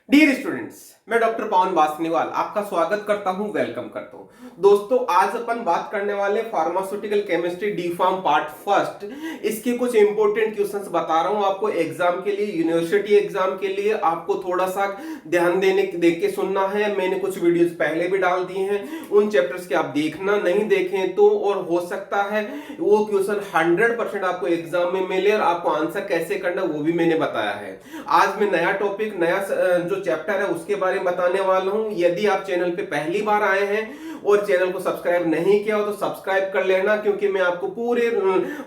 Dear students, मैं doctor पवन वासनीवाल आपका स्वागत करता हूं, वेलकम करता हूं। दोस्तों, आज अपन बात करने वाले pharmaceutical chemistry D pharm part first. इसके कुछ इंपॉर्टेंट क्वेश्चंस बता रहा हूं आपको एग्जाम के लिए, यूनिवर्सिटी एग्जाम के लिए। आपको थोड़ा सा ध्यान देके सुनना है। मैंने कुछ वीडियोस पहले भी डाल दिए हैं, उन चैप्टर्स के आप देखना, नहीं देखें तो, और हो सकता है वो क्वेश्चन 100% आपको एग्जाम में मिले और आपको आंसर कैसे करना वो भी मैंने बताया है। आज मैं नया टॉपिक, नया जो चैप्टर है उसके बारे में बताने वाला हूं। यदि आप चैनल पे पहली बार आए हैं और चैनल को सब्सक्राइब नहीं किया हो तो सब्सक्राइब कर लेना, क्योंकि मैं आपको पूरे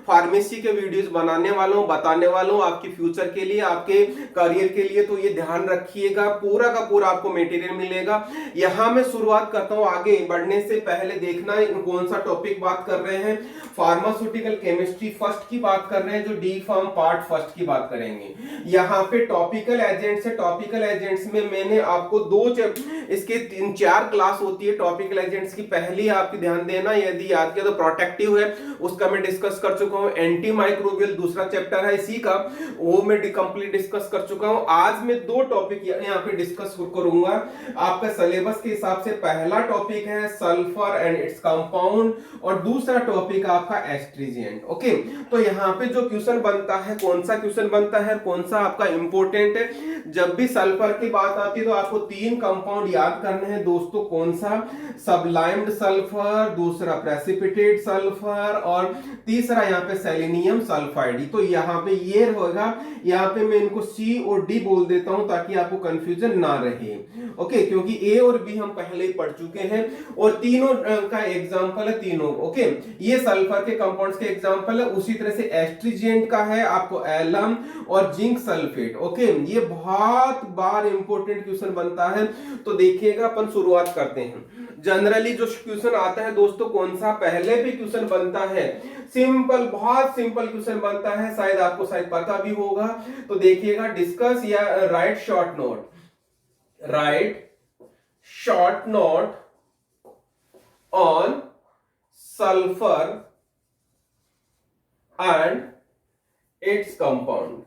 फार्मेसी के वीडियोस बनाने वाला हूं, बताने वाला हूं आपके फ्यूचर के लिए, आपके करियर के लिए। तो ये ध्यान रखिएगा, पूरा का पूरा आपको मटेरियल मिलेगा। यहां मैं शुरुआत करता हूं। आगे बढ़ने से पहले देखना कौन सा टॉपिक बात कर रहे हैं। फार्मास्यूटिकल केमिस्ट्री फर्स्ट की बात कर रहे हैं, जो डी फार्म पार्ट फर्स्ट की बात करेंगे। यहाँ पे टॉपिकल एजेंट्स है। टॉपिकल एजेंट्स में मैंने आपको इसके 3-4 क्लास होती है टॉपिकल एजेंट्स की। पहली आपकी ध्यान देना, यदि याद किया तो प्रोटेक्टिव है, उसका मैं डिस्कस कर चुका हूं। एंटी माइक्रोबियल दूसरा चैप्टर है इसी का, वो मैं कंप्लीट डिस्कस कर चुका हूं। आज मैं 2 टॉपिक यहाँ पे डिस्कस करूंगा आपका सिलेबस के हिसाब से। पहला टॉपिक है सल्फर एंड इट्स कंपाउंड, और दूसरा टॉपिक आपका एस्ट्रीजेंट। ओके, तो यहाँ पे जो क्वेश्चन बनता है, कौन सा क्वेश्चन बनता है, कौन सा आपका इंपॉर्टेंट है। जब भी सल्फर की बात आती है तो आपको 3 कंपाउंड याद करने हैं दोस्तों। कौन सा? सबलाइम्ड सल्फर, दूसरा प्रेसिपिटेट सल्फर, और तीसरा यहाँ पे सेलेनियम सल्फाइड। तो यहाँ पे ये होगा, यहाँ पे मैं इनको सी और डी बोल देता हूं ताकि आपको कंफ्यूजन ना रहे। ओके, क्योंकि ए और बी हम पहले ही पढ़ चुके हैं और तीनों का एग्जांपल है तीनों। ओके, ये सल्फर के कंपाउंड्स के एग्जांपल है। उसी तरह से एस्ट्रीजेंट का है आपको एलम और जिंक सल्फेट। ओके, ये बहुत बार इंपॉर्टेंट क्वेश्चन बनता है, तो देखिएगा। अपन शुरुआत करते हैं। जनरली जो क्वेश्चन आता है दोस्तों, कौन सा पहले भी क्वेश्चन बनता है, सिंपल, बहुत सिंपल क्वेश्चन बनता है, शायद आपको पता भी होगा। तो देखिएगा, डिस्कस या right short note, right short note on sulphur and its compound.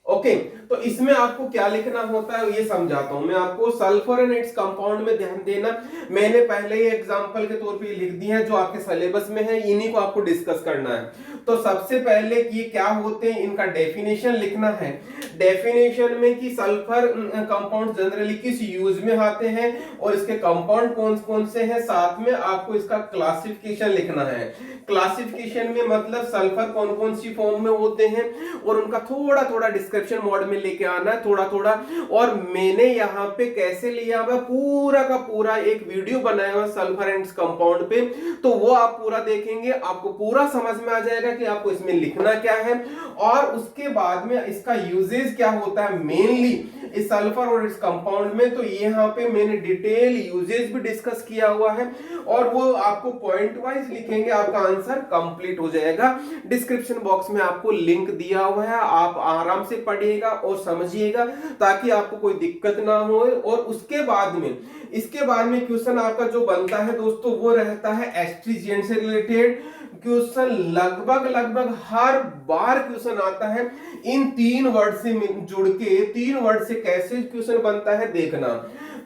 Okay, तो इसमें आपको क्या लिखना होता है ये समझाता हूं मैं आपको। सल्फर एंड इट्स कंपाउंड में ध्यान देना, मैंने पहले ही एग्जांपल के तौर पे लिख दिए हैं जो आपके सिलेबस में है, इन्हीं को आपको डिस्कस करना है। तो सबसे पहले ये क्या होते हैं, इनका डेफिनेशन लिखना है। डेफिनेशन में कि सल्फर कंपाउंड जनरली किस यूज में आते हैं और इसके कंपाउंड कौन कौन से हैं। साथ में आपको इसका क्लासिफिकेशन लिखना है। क्लासिफिकेशन में मतलब सल्फर कौन कौन सी फॉर्म में होते हैं और उनका थोड़ा थोड़ा डिस्क्रिप्शन मोड में लेके आना है, थोड़ा थोड़ा। और मैंने यहाँ पे कैसे लिया हुआ, पूरा का पूरा एक वीडियो बनाया हुआ सल्फर एंड कंपाउंड पे, तो वो आप पूरा देखेंगे, आपको पूरा समझ में आ जाएगा कि आपको इसमें लिखना क्या है। और उसके बाद में इसका यूजेज क्या होता है मेनली इस सल्फर और इस कंपाउंड में, तो यहाँ पे मैंने डिटेल यूजेज भी डिस्कस किया हुआ है और वो आपको पॉइंट वाइज लिखेंगे, आपका आंसर कंप्लीट हो जाएगा। डिस्क्रिप्शन बॉक्स में आपको लिंक दिया हुआ है, आप आराम से पढ़िएगा और समझिएगा ताकि आपको कोई दिक्कत ना हो। और उसके बाद में, इसके बाद में क्वेश्चन आपका जो बनता है दोस्तों, वो रहता है एस्ट्रीजेंट से रिलेटेड क्वेश्चन। लगभग हर बार क्वेश्चन आता है इन 3 वर्ड से जुड़ के। 3 वर्ड से कैसे क्वेश्चन बनता है देखना।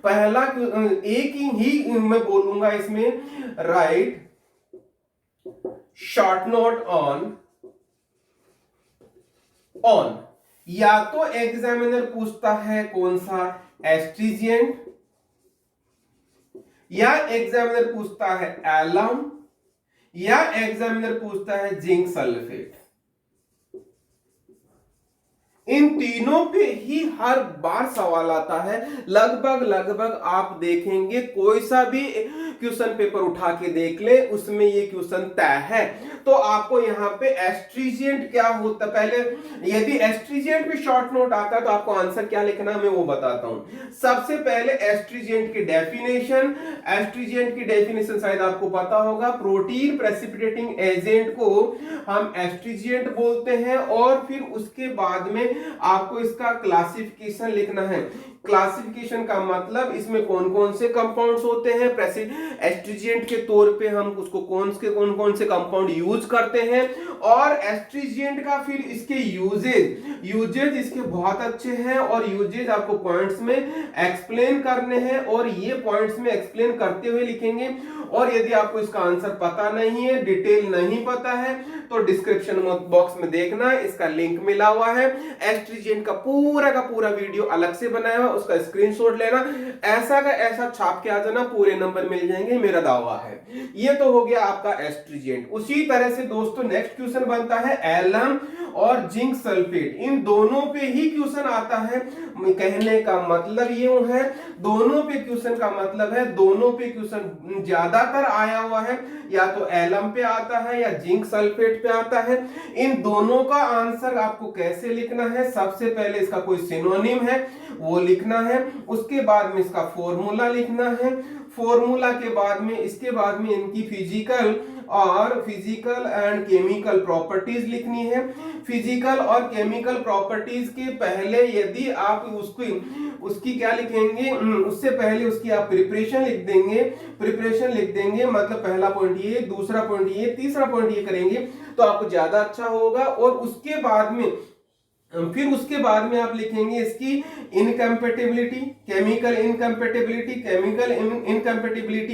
पहला एक ही मैं बोलूंगा इसमें, राइट शॉर्ट नोट ऑन। या तो एग्जामिनर पूछता है कौन सा, एस्ट्रीजेंट, या एग्जामिनर पूछता है एलम, या एग्जामिनर पूछता है जिंक सल्फेट। इन तीनों पे ही हर बार सवाल आता है। लगभग आप देखेंगे, कोई सा भी क्वेश्चन पेपर उठा के देख ले, उसमें ये क्वेश्चन तय है। तो आपको यहाँ पे एस्ट्रीजेंट क्या होता, पहले यदि एस्ट्रीजेंट पे शॉर्ट नोट आता है तो आपको आंसर क्या लिखना है मैं वो बताता हूं। सबसे पहले एस्ट्रीजेंट की डेफिनेशन। एस्ट्रीजेंट की डेफिनेशन शायद आपको पता होगा, प्रोटीन प्रेसिपिटेटिंग एजेंट को हम एस्ट्रीजेंट बोलते हैं। और फिर उसके बाद में आपको इसका क्लासिफिकेशन लिखना है क्लासिफिकेशन का मतलब इसमें कौन कौन से कंपाउंड्स होते हैं, एस्ट्रीजेंट के तौर पे हम उसको कौन कौन से कंपाउंड यूज करते हैं, और एस्ट्रीजेंट का फिर इसके यूजेज इसके बहुत अच्छे हैं और यूजेज आपको पॉइंट्स में एक्सप्लेन करने हैं और ये पॉइंट्स में एक्सप्लेन करते हुए लिखेंगे। और यदि आपको इसका आंसर पता नहीं है, डिटेल नहीं पता है, तो डिस्क्रिप्शन बॉक्स में देखना, इसका लिंक मिला हुआ है। एस्ट्रीजेंट का पूरा वीडियो अलग से बनाया हुआ, उसका स्क्रीनशॉट लेना, ऐसा का ऐसा छाप के आ जाना, पूरे नंबर मिल जाएंगे, मेरा दावा है। ये तो हो गया आपका एस्ट्रीजेंट। उसी तरह से दोस्तों नेक्स्ट क्वेश्चन बनता है एलम और जिंक सल्फेट, इन दोनों पे ही क्वेश्चन आता है। कहने का मतलब ये है, दोनों पे क्वेश्चन का मतलब है, दोनों पे क्वेश्चन ज्यादातर आया हुआ है, या तो एलम पे आता है या जिंक सल्फेट पे आता है। इन दोनों का आंसर आपको कैसे लिखना है, सबसे पहले इसका कोई सिनोनिम है वो लिखना है, उसके बाद में इसका फॉर्मूला लिखना है, फॉर्मूला के बाद में इसके बाद में इनकी फिजिकल एंड केमिकल प्रॉपर्टीज लिखनी है। फिजिकल और केमिकल प्रॉपर्टीज के पहले यदि आप उसकी क्या लिखेंगे, उससे पहले उसकी आप प्रिपरेशन लिख देंगे, मतलब पहला पॉइंट ये, दूसरा पॉइंट ये, तीसरा पॉइंट ये करेंगे तो आपको ज्यादा अच्छा होगा। और उसके बाद में आप लिखेंगे इसकी इनकम्पेटिबिलिटी, केमिकल इनकम्पेटिबिलिटी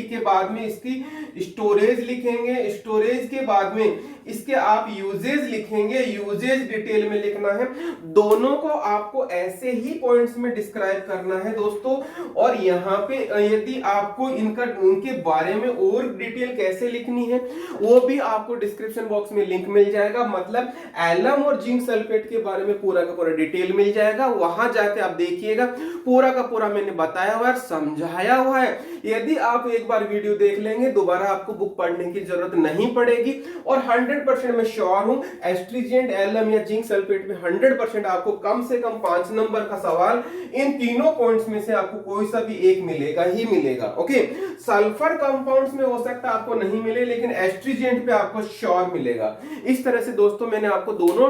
के बाद में इसकी स्टोरेज लिखेंगे, स्टोरेज के बाद में इसके आप यूजेज लिखेंगे, यूजेज डिटेल में लिखना है। दोनों को आपको ऐसे ही पॉइंट्स में डिस्क्राइब करना है दोस्तों। और यहाँ पे यदि आपको इनके बारे में और डिटेल कैसे लिखनी है वो भी आपको डिस्क्रिप्शन बॉक्स में लिंक मिल जाएगा, मतलब एलम और जिंक सल्फेट के बारे में पूरा का पूरा डिटेल मिल जाएगा, वहां जाके आप देखिएगा, पूरा का पूरा मैंने बताया हुआ है, समझाया हुआ है। यदि आप एक बार वीडियो देख लेंगे दोबारा आपको बुक पढ़ने की जरूरत नहीं पड़ेगी। और 100% मैं श्योर हूं एस्ट्रीजेंट, एलम या जिंक सल्फेट में 100% आपको कम से कम 5 नंबर का सवाल इन तीनों पॉइंट्स में से आपको कोई सा भी एक मिलेगा ही मिलेगा। ओके, सल्फर कंपाउंड्स में हो सकता है आपको नहीं मिले, लेकिन एस्ट्रीजेंट पे आपको श्योर मिलेगा। इस तरह से दोस्तों मैंने आपको दोनों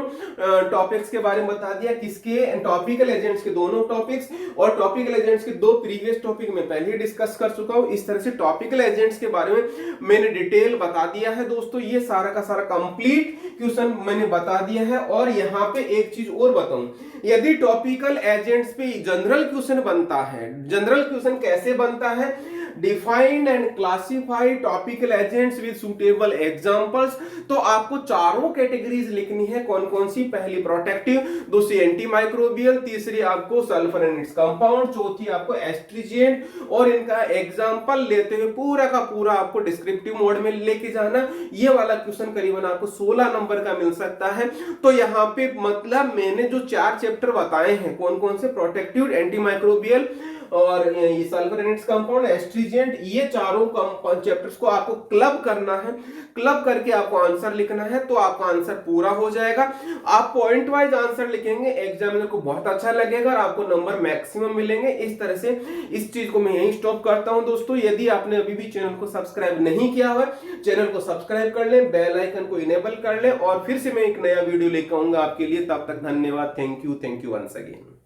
टॉपिक्स के बारे में बता दिया, किसके, टॉपिकल एजेंट्स के दोनों टॉपिक्स, और टॉपिकल एजेंट्स के 2 प्रीवियस टॉपिक में पहले ही डिस्कस कर चुका हूं। इस तरह से टॉपिकल एजेंट्स के बारे में मैंने डिटेल बता दिया है दोस्तों। ये सारा का सारा कंप्लीट क्वेश्चन मैंने बता दिया है। और यहां पे एक चीज और बताऊं, यदि टॉपिकल एजेंट्स पे जनरल क्वेश्चन बनता है, जनरल क्वेश्चन कैसे बनता है, defined and classify topical agents with suitable examples, तो आपको चारों कैटेगरीज लिखनी है। कौन कौन सी, पहली प्रोटेक्टिव, दूसरी एंटी माइक्रोबियल, तीसरी आपको सल्फर एंड इट्स कंपाउंड, चौथी आपको एस्ट्रीजेंट, और इनका एग्जांपल लेते हुए पूरा का पूरा आपको डिस्क्रिप्टिव मोड में लेके जाना। ये वाला क्वेश्चन करीबन आपको 16 नंबर का मिल सकता है। तो यहाँ पे मतलब मैंने जो 4 चैप्टर बताए हैं, कौन कौन से, प्रोटेक्टिव, एंटी माइक्रोबियल और ये sulphur and its compound, astringent, ये चारों चैप्टर्स को आपको क्लब करना है। क्लब करके आपको आंसर लिखना है, तो आपका आंसर पूरा हो जाएगा। आप पॉइंट वाइज आंसर लिखेंगे, एग्जामिनर को बहुत अच्छा लगेगा और आपको नंबर मैक्सिमम मिलेंगे। इस तरह से इस चीज को मैं यहीं स्टॉप करता हूं दोस्तों। यदि आपने अभी भी चैनल को सब्सक्राइब नहीं किया हुआ, चैनल को सब्सक्राइब कर लें, बेल आइकन को इनेबल कर लें, और फिर से मैं एक नया वीडियो लेकर आऊंगा आपके लिए। तब तक धन्यवाद, थैंक यू वंस अगेन।